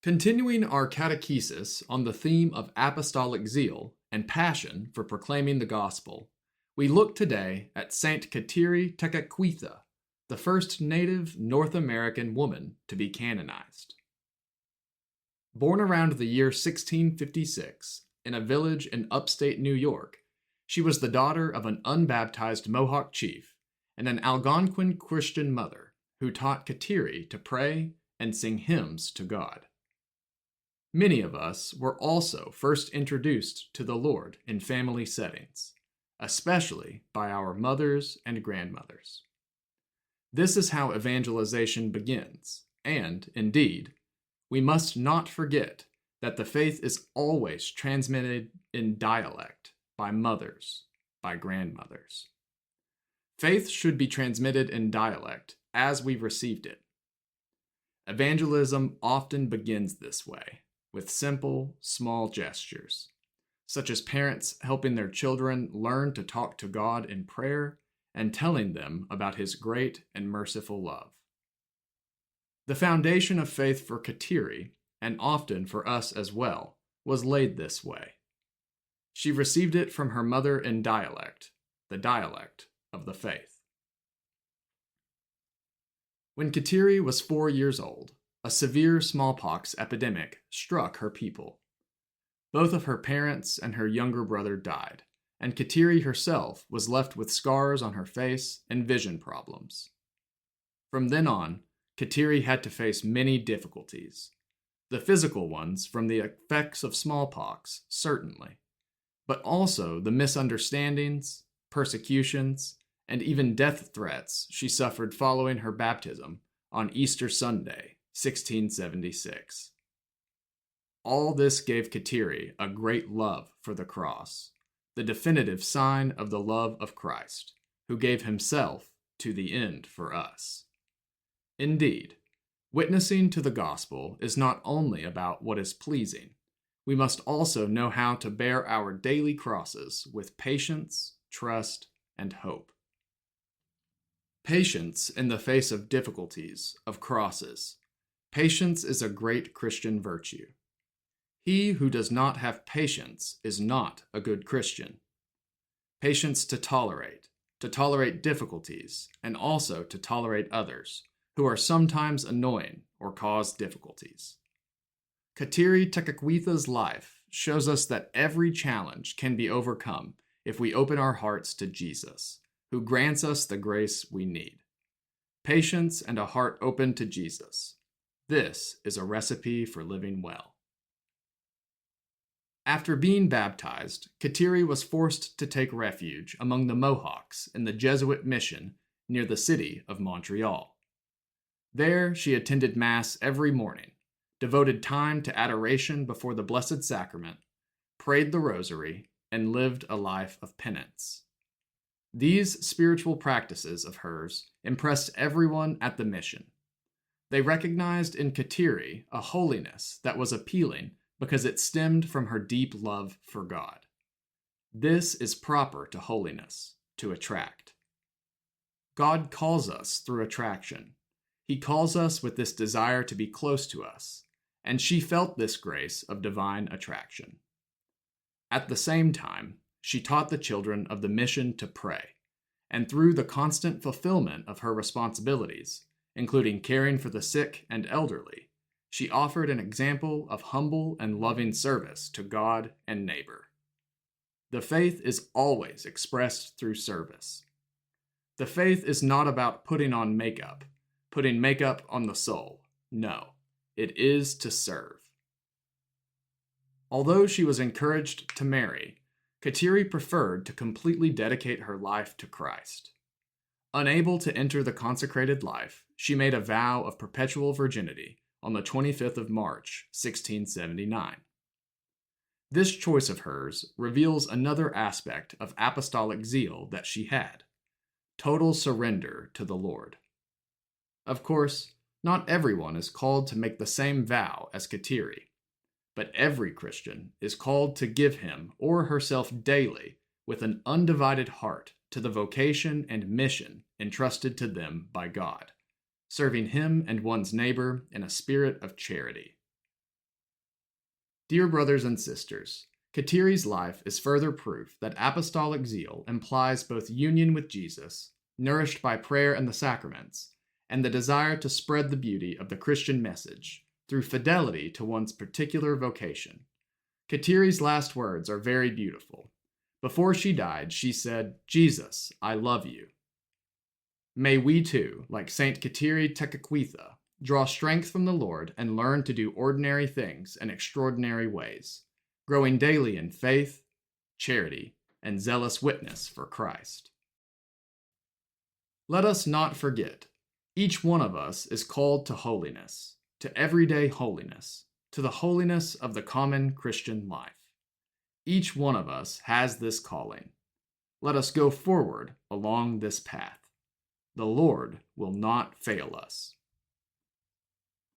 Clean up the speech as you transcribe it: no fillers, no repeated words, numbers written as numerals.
Continuing our catechesis on the theme of apostolic zeal and passion for proclaiming the gospel, we look today at Saint Kateri Tekakwitha, the first native North American woman to be canonized. Born around the year 1656 in a village in upstate New York, she was the daughter of an unbaptized Mohawk chief and an Algonquin Christian mother who taught Kateri to pray and sing hymns to God. Many of us were also first introduced to the Lord in family settings, especially by our mothers and grandmothers. This is how evangelization begins, and, indeed, we must not forget that the faith is always transmitted in dialect by mothers, by grandmothers. Faith should be transmitted in dialect as we received it. Evangelism often begins this way, with simple, small gestures, such as parents helping their children learn to talk to God in prayer and telling them about His great and merciful love. The foundation of faith for Kateri, and often for us as well, was laid this way. She received it from her mother in dialect, the dialect of the faith. When Kateri was 4 years old, a severe smallpox epidemic struck her people. Both of her parents and her younger brother died, and Kateri herself was left with scars on her face and vision problems. From then on, Kateri had to face many difficulties. The physical ones from the effects of smallpox, certainly, but also the misunderstandings, persecutions, and even death threats she suffered following her baptism on Easter Sunday, 1676. All this gave Kateri a great love for the cross, the definitive sign of the love of Christ, who gave himself to the end for us. Indeed, witnessing to the gospel is not only about what is pleasing. We must also know how to bear our daily crosses with patience, trust, and hope. Patience in the face of difficulties, of crosses. Patience is a great Christian virtue. He who does not have patience is not a good Christian. Patience to tolerate difficulties, and also to tolerate others, who are sometimes annoying or cause difficulties. Kateri Tekakwitha's life shows us that every challenge can be overcome if we open our hearts to Jesus, who grants us the grace we need. Patience and a heart open to Jesus. This is a recipe for living well. After being baptized, Kateri was forced to take refuge among the Mohawks in the Jesuit mission near the city of Montreal. There, she attended Mass every morning, devoted time to adoration before the Blessed Sacrament, prayed the Rosary, and lived a life of penance. These spiritual practices of hers impressed everyone at the mission. They recognized in Kateri a holiness that was appealing because it stemmed from her deep love for God. This is proper to holiness, to attract. God calls us through attraction. He calls us with this desire to be close to us, and she felt this grace of divine attraction. At the same time, she taught the children of the mission to pray, and through the constant fulfillment of her responsibilities, including caring for the sick and elderly, she offered an example of humble and loving service to God and neighbor. The faith is always expressed through service. The faith is not about putting makeup on the soul. No, it is to serve. Although she was encouraged to marry, Kateri preferred to completely dedicate her life to Christ. Unable to enter the consecrated life, she made a vow of perpetual virginity on the 25th of March, 1679. This choice of hers reveals another aspect of apostolic zeal that she had: total surrender to the Lord. Of course, not everyone is called to make the same vow as Kateri, but every Christian is called to give him or herself daily with an undivided heart to the vocation and mission entrusted to them by God, serving Him and one's neighbor in a spirit of charity. Dear brothers and sisters, Kateri's life is further proof that apostolic zeal implies both union with Jesus, nourished by prayer and the sacraments, and the desire to spread the beauty of the Christian message through fidelity to one's particular vocation. Kateri's last words are very beautiful. Before she died, she said, "Jesus, I love you." May we too, like Saint Kateri Tekakwitha, draw strength from the Lord and learn to do ordinary things in extraordinary ways, growing daily in faith, charity, and zealous witness for Christ. Let us not forget, each one of us is called to holiness, to everyday holiness, to the holiness of the common Christian life. Each one of us has this calling. Let us go forward along this path. The Lord will not fail us.